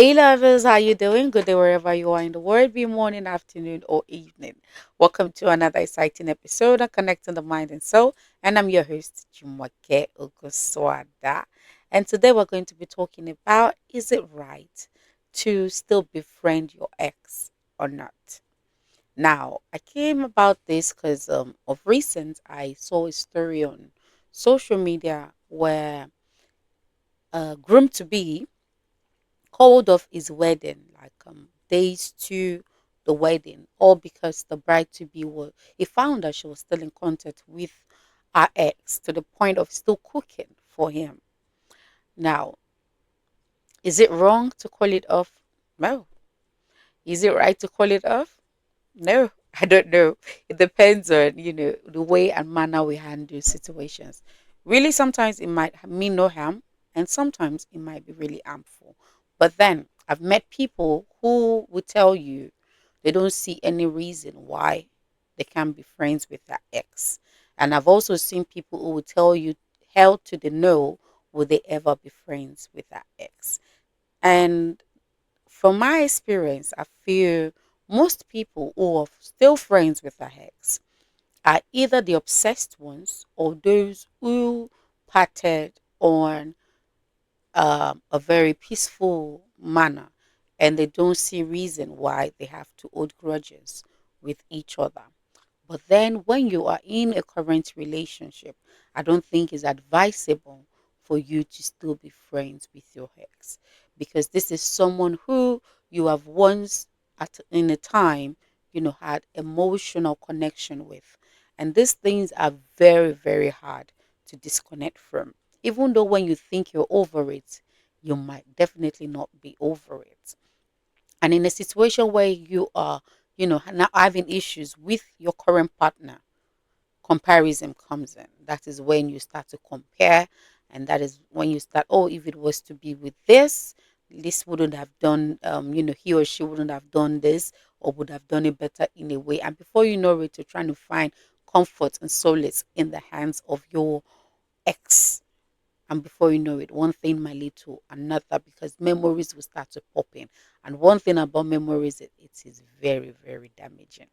Hey lovers, how you doing? Good day wherever you are in the world, be morning, afternoon, or evening. Welcome to another exciting episode of Connecting the Mind and Soul. And I'm your host, Jumoke Ogunsuada. And today we're going to be talking about, is it right to still befriend your ex or not? Now, I came about this because of recent I saw a story on social media where a groom to be called off his wedding, like days to the wedding, all because the bride to be was he found that she was still in contact with her ex to the point of still cooking for him. Now, is it wrong to call it off? No. Is it right to call it off? No, I don't know. It depends on, the way and manner we handle situations. Really, sometimes it might mean no harm, and sometimes it might be really harmful. But then I've met people who will tell you they don't see any reason why they can't be friends with their ex. And I've also seen people who will tell you, hell to the no, will they ever be friends with their ex? And from my experience, I feel most people who are still friends with their ex are either the obsessed ones or those who parted on a very peaceful manner and they don't see reason why they have to hold grudges with each other. But then when you are in a current relationship, I don't think it's advisable for you to still be friends with your ex because this is someone who you have once at in a time, had emotional connection with. And these things are very, very hard to disconnect from. Even though when you think you're over it, you might definitely not be over it. And in a situation where you are, now having issues with your current partner, comparison comes in. That is when you start to compare, and that is when you start, oh, if it was to be with this wouldn't have done, he or she wouldn't have done this or would have done it better in a way. And before you know it, you're trying to find comfort and solace in the hands of your ex, and before you know it, one thing might lead to another because memories will start to pop in. And one thing about memories, it is very, very damaging,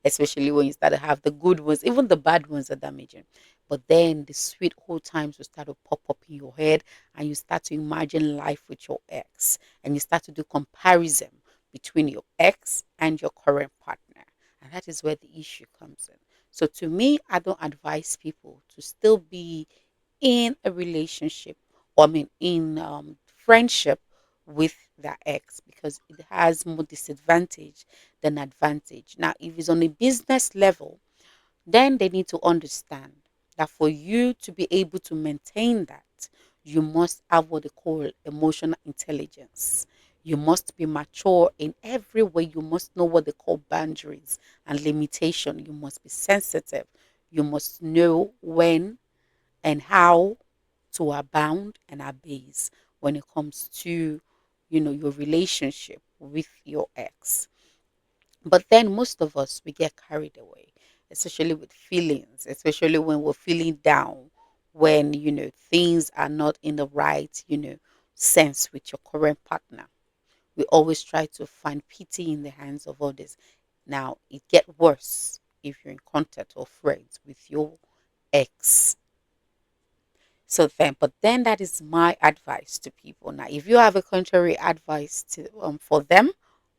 especially when you start to have the good ones. Even the bad ones are damaging. But then the sweet old times will start to pop up in your head and you start to imagine life with your ex and you start to do comparison between your ex and your current partner. And that is where the issue comes in. So to me, I don't advise people to still be in a relationship or I mean in friendship with their ex because it has more disadvantage than advantage. Now, if it's on a business level, then they need to understand that for you to be able to maintain that, you must have what they call emotional intelligence. You must be mature in every way. You must know what they call boundaries and limitation. You must be sensitive. You must know when and how to abound and abase when it comes to your relationship with your ex. But then most of us we get carried away, especially with feelings, especially when we're feeling down, when things are not in the right sense with your current partner. We always try to find pity in the hands of others. Now it get worse if you're in contact or friends with your ex. So then, but then that is my advice to people. Now, if you have a contrary advice to for them,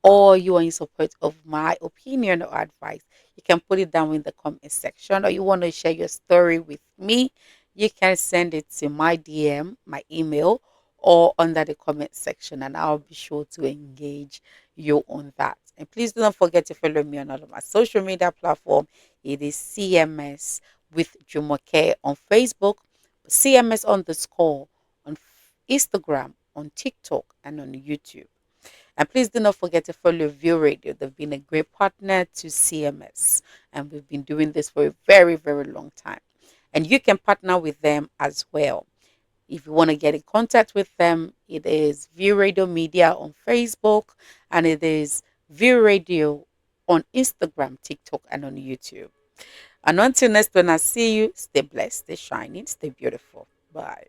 or you are in support of my opinion or advice, you can put it down in the comment section, or you want to share your story with me, you can send it to my DM, my email, or under the comment section, and I'll be sure to engage you on that. And please do not forget to follow me on all of my social media platform. It is CMS with Jumoke on Facebook, CMS underscore on Instagram, on TikTok, and on YouTube. And please do not forget to follow View Radio. They've been a great partner to CMS, and we've been doing this for a very, very long time. And you can partner with them as well. If you want to get in contact with them, it is View Radio Media on Facebook, and it is View Radio on Instagram, TikTok, and on YouTube. And until next when I see you, stay blessed, stay shining, stay beautiful. Bye.